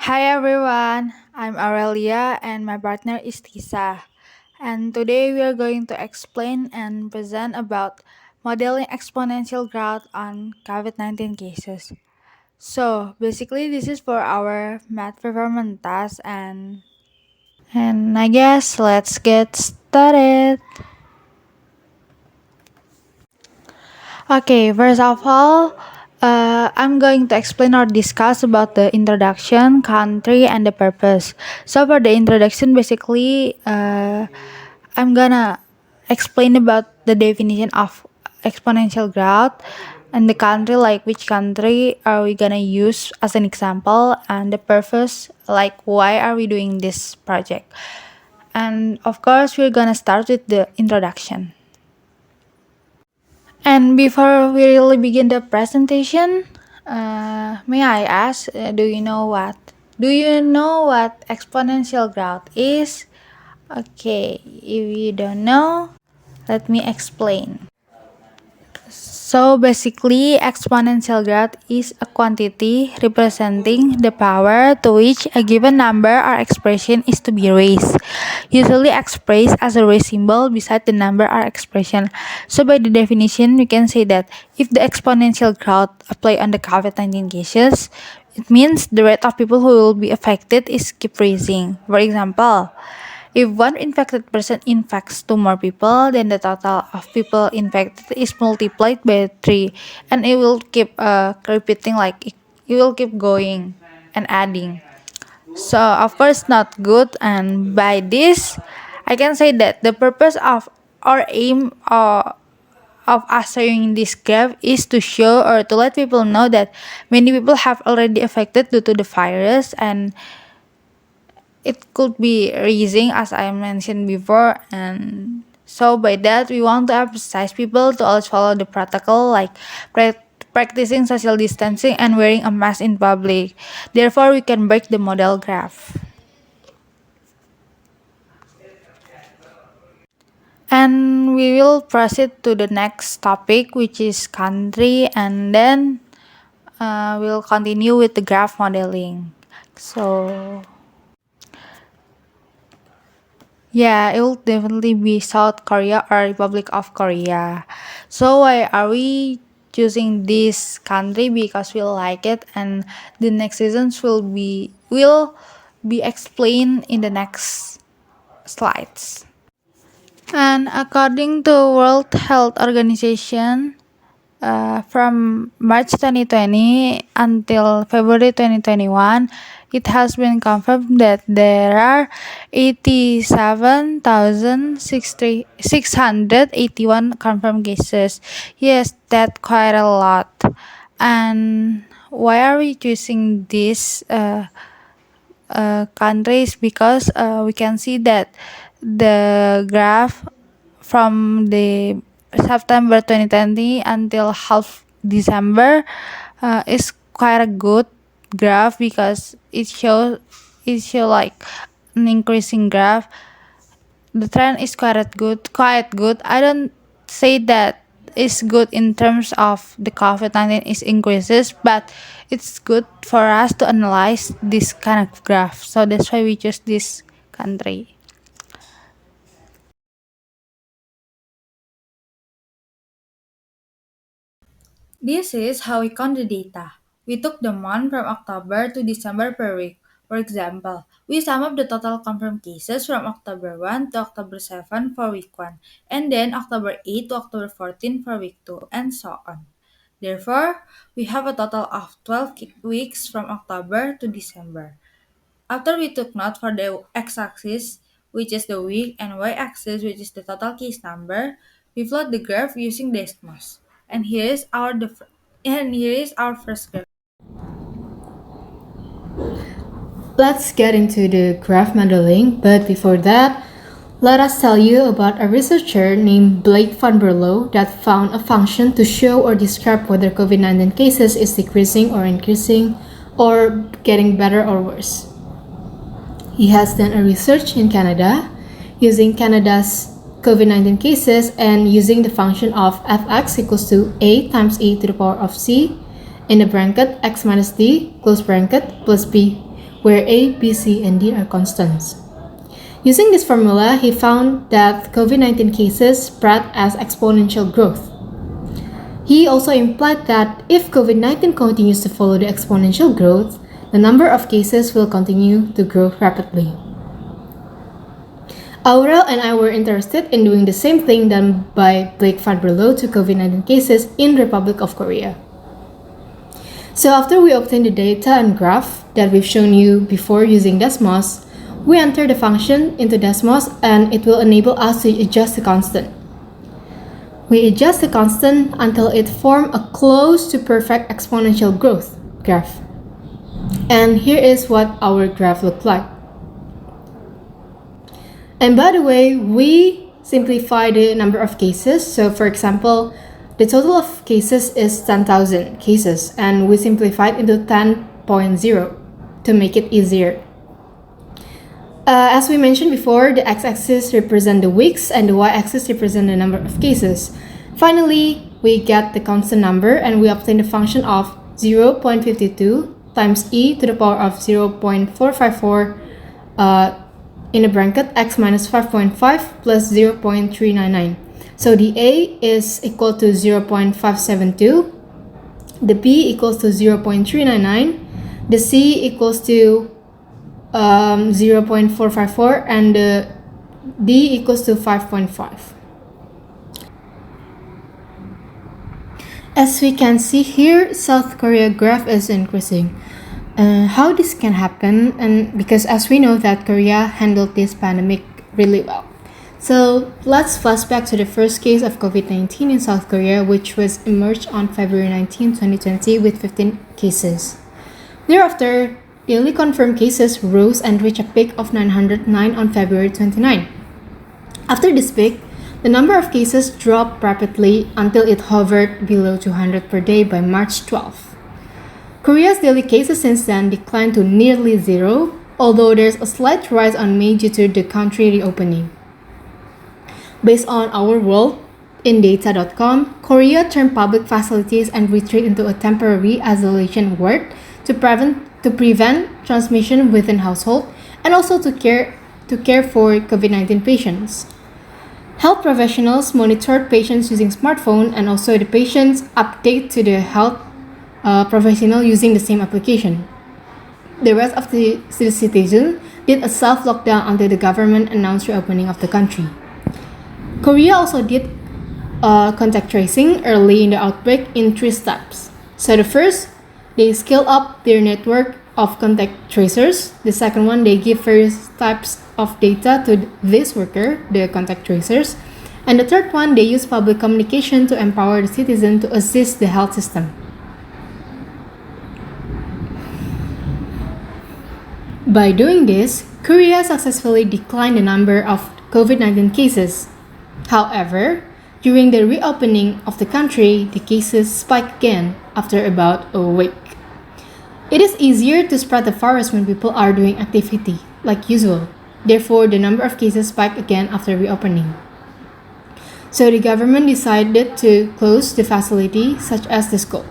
Hi everyone, I'm Aurelia and my partner is Tisa. And today we are going to explain and present about modeling exponential growth on COVID-19 cases. So basically this is for our math performance task and I guess let's get started. Okay, first of all, I'm going to explain or discuss about the introduction, country, and the purpose. So for the introduction, basically, I'm gonna explain about the definition of exponential growth and the country, like which country are we gonna use as an example, and the purpose, like why are we doing this project. And of course, we're gonna start with the introduction. And before we really begin the presentation, may I ask, do you know what exponential growth is? Okay, if you don't know, let me explain. So basically, exponential growth is a quantity representing the power to which a given number or expression is to be raised, usually expressed as a raised symbol beside the number or expression. So by the definition, we can say that if the exponential growth apply on the COVID-19 cases, it means the rate of people who will be affected is keep raising. For example, if one infected person infects two more people, then the total of people infected is multiplied by 3, and it will keep repeating, like it will keep going and adding. So of course not good, and by this I can say that the purpose of or aim of us showing this graph is to show or to let people know that many people have already affected due to the virus, and it could be raising as I mentioned before. And so by that we want to emphasize people to always follow the protocol, like practicing social distancing and wearing a mask in public. Therefore we can break the model graph. And we will proceed to the next topic, which is country, and then we'll continue with the graph modeling. So yeah, it will definitely be South Korea or Republic of Korea. So why are we choosing this country? Because we like it, and the next seasons will be explained in the next slides. And according to World Health Organization, from March 2020 until February 2021, it has been confirmed that there are 87,681 confirmed cases. Yes, that's quite a lot. And why are we choosing these countries? Because we can see that the graph from the September 2020 until half December is quite a good graph, because it show like an increasing graph. The trend is quite good. I don't say that it's good in terms of the COVID-19 is increases, but it's good for us to analyze this kind of graph. So that's why we choose this country. This is how we count the data. We took the month from October to December per week. For example, we sum up the total confirmed cases from October 1 to October 7 for week 1, and then October 8 to October 14 for week 2, and so on. Therefore, we have a total of 12 weeks from October to December. After we took note for the x-axis, which is the week, and y-axis, which is the total case number, we plot the graph using Desmos. And here is our first graph. Let's get into the graph modeling, but before that, let us tell you about a researcher named Blake van Berlo that found a function to show or describe whether COVID-19 cases is decreasing or increasing or getting better or worse. He has done a research in Canada using Canada's COVID-19 cases and using the function of fx equals to a times e to the power of c in the bracket x minus d close bracket plus b, where A, B, C, and D are constants. Using this formula, he found that COVID-19 cases spread as exponential growth. He also implied that if COVID-19 continues to follow the exponential growth, the number of cases will continue to grow rapidly. Aurel and I were interested in doing the same thing done by Blake van Berlo to COVID-19 cases in Republic of Korea. So after we obtain the data and graph that we've shown you before using Desmos, we enter the function into Desmos and it will enable us to adjust the constant. We adjust the constant until it forms a close to perfect exponential growth graph. And here is what our graph looked like. And by the way, we simplify the number of cases. So for example, the total of cases is 10,000 cases, and we simplified into 10.0 to make it easier. As we mentioned before, the x-axis represents the weeks and the y-axis represents the number of cases. Finally, we get the constant number and we obtain the function of 0.52 times e to the power of 0.454 in the bracket x minus 5.5 plus 0.399. So the a is equal to 0.572, the b equals to 0.399, the c equals to 0.454, and the d equals to 5.5. As we can see here, South Korea graph is increasing. How this can happen, and because as we know that Korea handled this pandemic really well. So let's flashback to the first case of COVID-19 in South Korea, which was emerged on February 19, 2020 with 15 cases. Thereafter, daily confirmed cases rose and reached a peak of 909 on February 29. After this peak, the number of cases dropped rapidly until it hovered below 200 per day by March 12. Korea's daily cases since then declined to nearly zero, although there's a slight rise on May due to the country reopening. Based on our world in data.com, Korea turned public facilities and retreat into a temporary isolation ward to prevent transmission within household and also to care for COVID-19 patients. Health professionals monitored patients using smartphone and also the patients update to the health professional using the same application. The rest of the citizens did a self-lockdown until the government announced reopening of the country. Korea also did contact tracing early in the outbreak in 3 steps. So the first, they scale up their network of contact tracers. The second one, they give various types of data to this worker, the contact tracers. And the third one, they use public communication to empower the citizen to assist the health system. By doing this, Korea successfully declined the number of COVID-19 cases. However, during the reopening of the country, the cases spiked again after about a week. It is easier to spread the virus when people are doing activity, like usual. Therefore, the number of cases spiked again after reopening. So the government decided to close the facility, such as the school.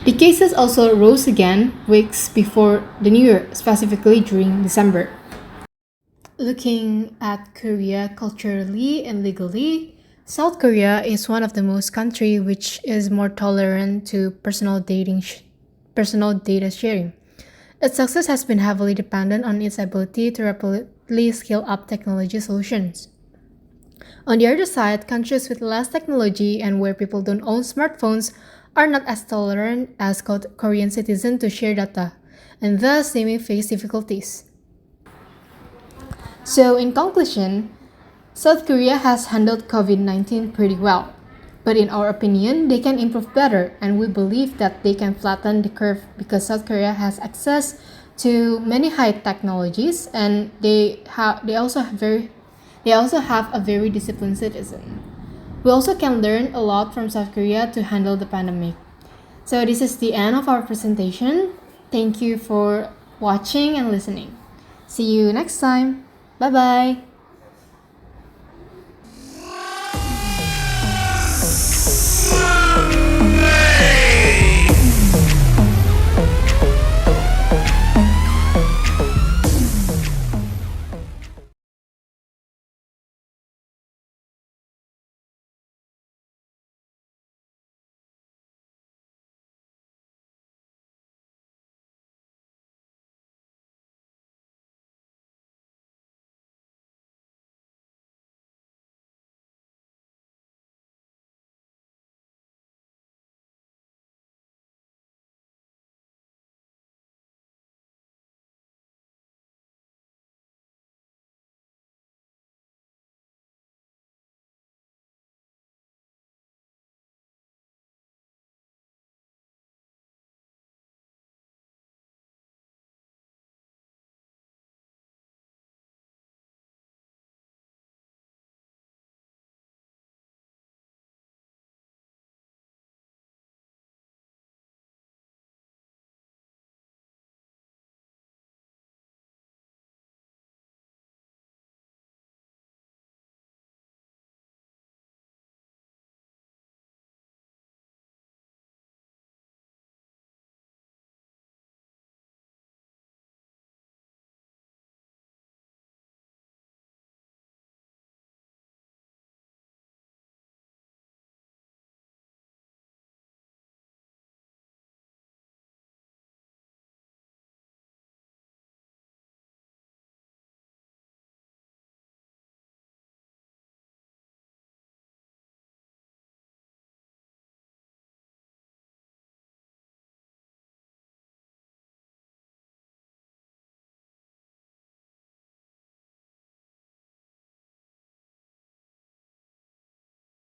The cases also rose again weeks before the New Year, specifically during December. Looking at Korea culturally and legally, South Korea is one of the most countries which is more tolerant to personal data sharing. Its success has been heavily dependent on its ability to rapidly scale up technology solutions. On the other side, countries with less technology and where people don't own smartphones are not as tolerant as Korean citizens to share data, and thus they may face difficulties. So in conclusion, South Korea has handled COVID-19 pretty well, but in our opinion, they can improve better, and we believe that they can flatten the curve because South Korea has access to many high technologies, and they also have a very disciplined citizen. We also can learn a lot from South Korea to handle the pandemic. So this is the end of our presentation. Thank you for watching and listening. See you next time. Bye bye.